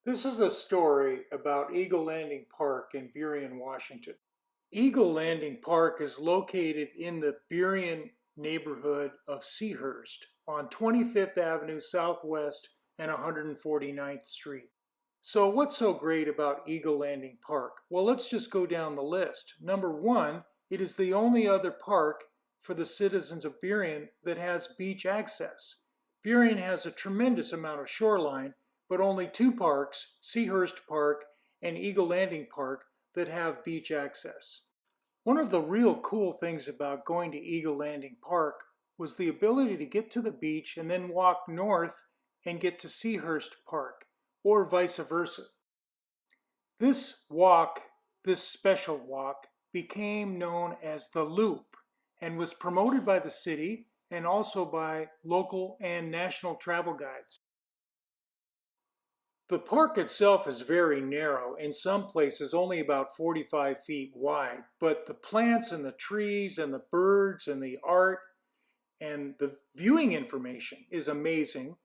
This is a story about Eagle Landing Park in Burien, Washington. Eagle Landing Park is located in the Burien neighborhood of Seahurst on 25th Avenue Southwest and 149th Street. So what's so great about Eagle Landing Park? Well, let's just go down the list. Number one, it is the only other park for the citizens of Burien that has beach access. Burien has a tremendous amount of shoreline, but only two parks, Seahurst Park and Eagle Landing Park, that have beach access. One of the real cool things about going to Eagle Landing Park was the ability to get to the beach and then walk north and get to Seahurst Park, or vice versa. This walk, this special walk, became known as the Loop and was promoted by the city and also by local and national travel guides. The park itself is very narrow, in some places only about 45 feet wide, but the plants and the trees and the birds and the art and the viewing information is amazing.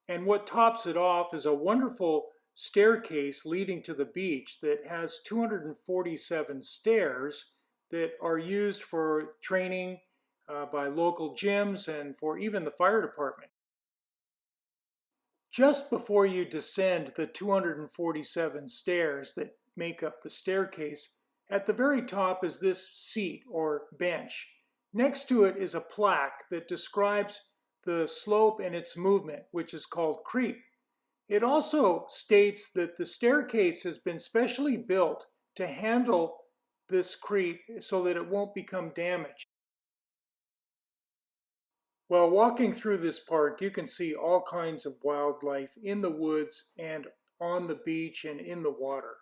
And what tops it off is a wonderful staircase leading to the beach that has 247 stairs that are used for training by local gyms and for even the fire department. Just before you descend the 247 stairs that make up the staircase, at the very top is this seat or bench. Next to it is a plaque that describes the slope and its movement, which is called creep. It also states that the staircase has been specially built to handle this creep so that it won't become damaged. While walking through this park, you can see all kinds of wildlife in the woods and on the beach and in the water.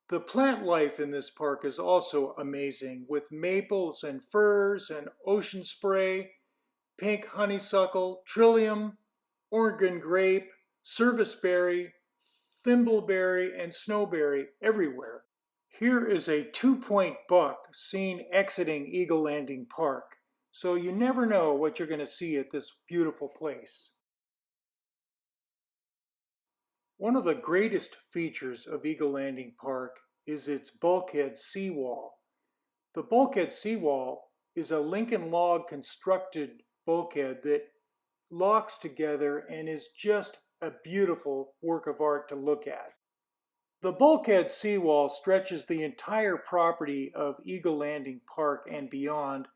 The plant life in this park is also amazing, with maples and firs and ocean spray, pink honeysuckle, trillium, Oregon grape, serviceberry, thimbleberry, and snowberry everywhere. Here is a 2-point buck seen exiting Eagle Landing Park. So you never know what you're going to see at this beautiful place. One of the greatest features of Eagle Landing Park is its bulkhead seawall. The bulkhead seawall is a Lincoln log constructed bulkhead that locks together and is just a beautiful work of art to look at. The bulkhead seawall stretches the entire property of Eagle Landing Park and beyond,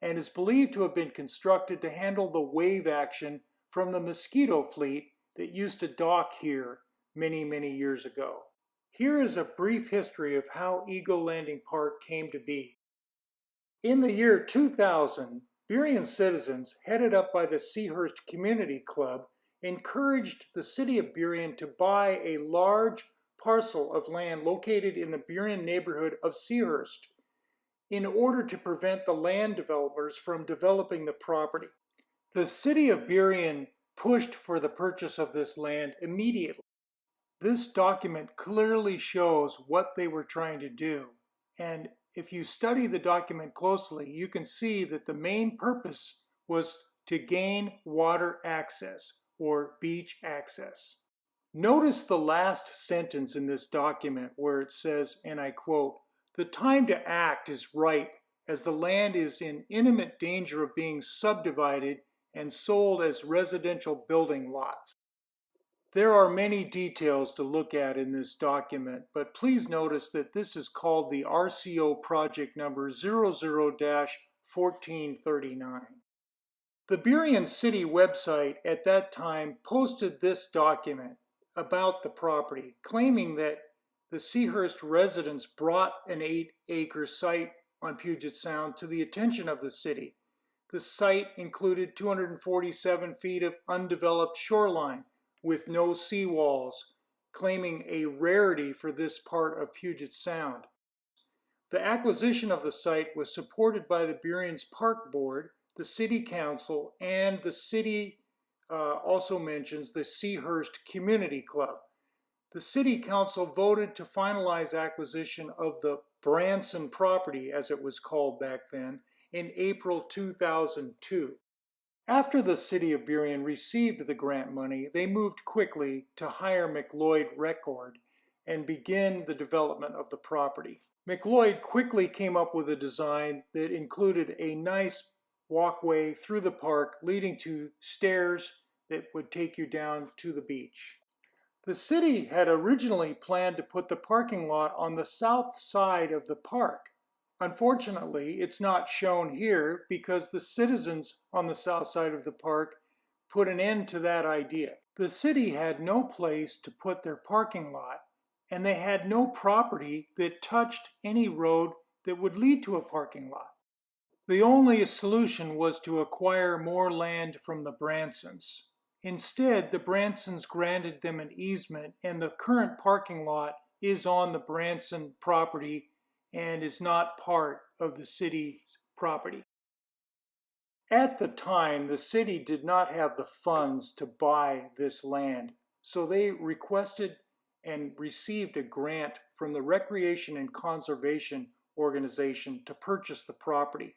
and is believed to have been constructed to handle the wave action from the mosquito fleet that used to dock here many, many years ago. Here is a brief history of how Eagle Landing Park came to be. In the year 2000, Burien citizens, headed up by the Seahurst Community Club, encouraged the city of Burien to buy a large parcel of land located in the Burien neighborhood of Seahurst, in order to prevent the land developers from developing the property. The city of Burien pushed for the purchase of this land immediately. This document clearly shows what they were trying to do, and if you study the document closely, you can see that the main purpose was to gain water access or beach access. Notice the last sentence in this document where it says, and I quote, "The time to act is ripe, as the land is in imminent danger of being subdivided and sold as residential building lots." There are many details to look at in this document, but please notice that this is called the RCO project number 00-1439. The Burien City website at that time posted this document about the property, claiming that the Seahurst residents brought an 8-acre site on Puget Sound to the attention of the city. The site included 247 feet of undeveloped shoreline with no seawalls, claiming a rarity for this part of Puget Sound. The acquisition of the site was supported by the Burien's Park Board, the City Council, and the city also mentions the Seahurst Community Club. The City Council voted to finalize acquisition of the Branson property, as it was called back then, in April 2002. After the city of Burien received the grant money, they moved quickly to hire McLeod Record and begin the development of the property. McLeod quickly came up with a design that included a nice walkway through the park leading to stairs that would take you down to the beach. The city had originally planned to put the parking lot on the south side of the park. Unfortunately, it's not shown here because the citizens on the south side of the park put an end to that idea. The city had no place to put their parking lot, and they had no property that touched any road that would lead to a parking lot. The only solution was to acquire more land from the Bransons. Instead, the Bransons granted them an easement, and the current parking lot is on the Branson property and is not part of the city's property. At the time, the city did not have the funds to buy this land, so they requested and received a grant from the Recreation and Conservation Organization to purchase the property.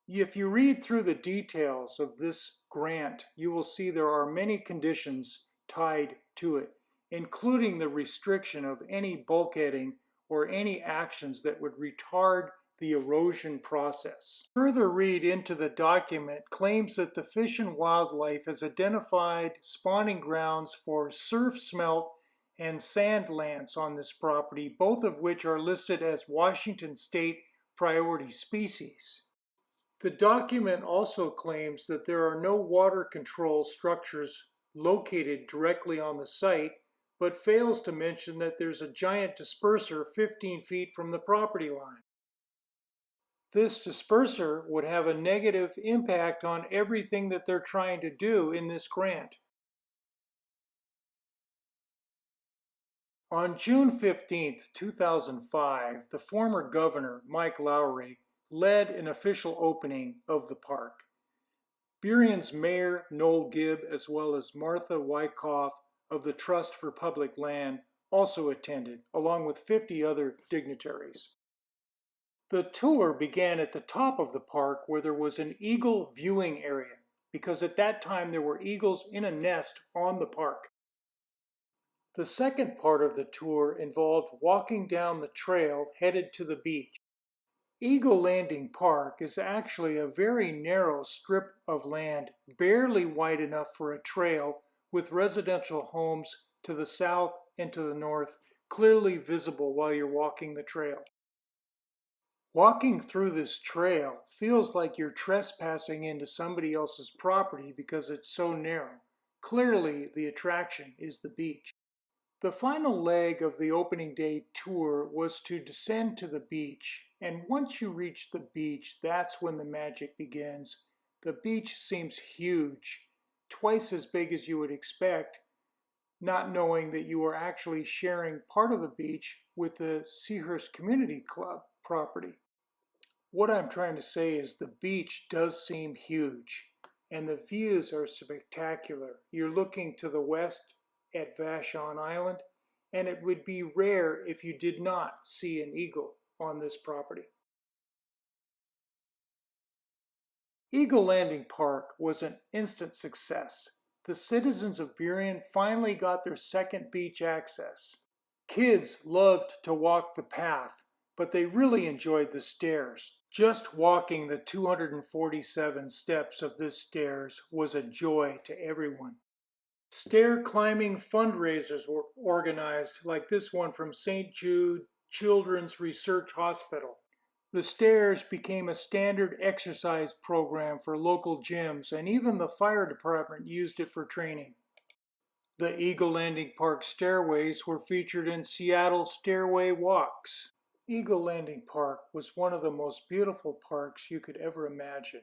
If you read through the details of this grant, you will see there are many conditions tied to it, including the restriction of any bulkheading or any actions that would retard the erosion process. Further read into the document claims that the Fish and Wildlife has identified spawning grounds for surf smelt and sand lance on this property, both of which are listed as Washington State priority species. The document also claims that there are no water control structures located directly on the site, but fails to mention that there's a giant disperser 15 feet from the property line. This disperser would have a negative impact on everything that they're trying to do in this grant. On June 15, 2005, the former governor, Mike Lowry, led an official opening of the park. Burien's mayor, Noel Gibb, as well as Martha Wyckoff of the Trust for Public Land also attended, along with 50 other dignitaries. The tour began at the top of the park where there was an eagle viewing area, because at that time there were eagles in a nest on the park. The second part of the tour involved walking down the trail headed to the beach. Eagle Landing Park is actually a very narrow strip of land, barely wide enough for a trail, with residential homes to the south and to the north clearly visible while you're walking the trail. Walking through this trail feels like you're trespassing into somebody else's property because it's so narrow. Clearly, the attraction is the beach. The final leg of the opening day tour was to descend to the beach, and once you reach the beach, that's when the magic begins. The beach seems huge, twice as big as you would expect, not knowing that you are actually sharing part of the beach with the Seahurst Community Club property. What I'm trying to say is the beach does seem huge, and the views are spectacular. You're looking to the west at Vashon Island, and it would be rare if you did not see an eagle on this property. Eagle Landing Park was an instant success. The citizens of Burien finally got their second beach access. Kids loved to walk the path, but they really enjoyed the stairs. Just walking the 247 steps of this stairs was a joy to everyone. Stair climbing fundraisers were organized, like this one from St. Jude Children's Research Hospital. The stairs became a standard exercise program for local gyms, and even the fire department used it for training. The Eagle Landing Park stairways were featured in Seattle Stairway Walks. Eagle Landing Park was one of the most beautiful parks you could ever imagine.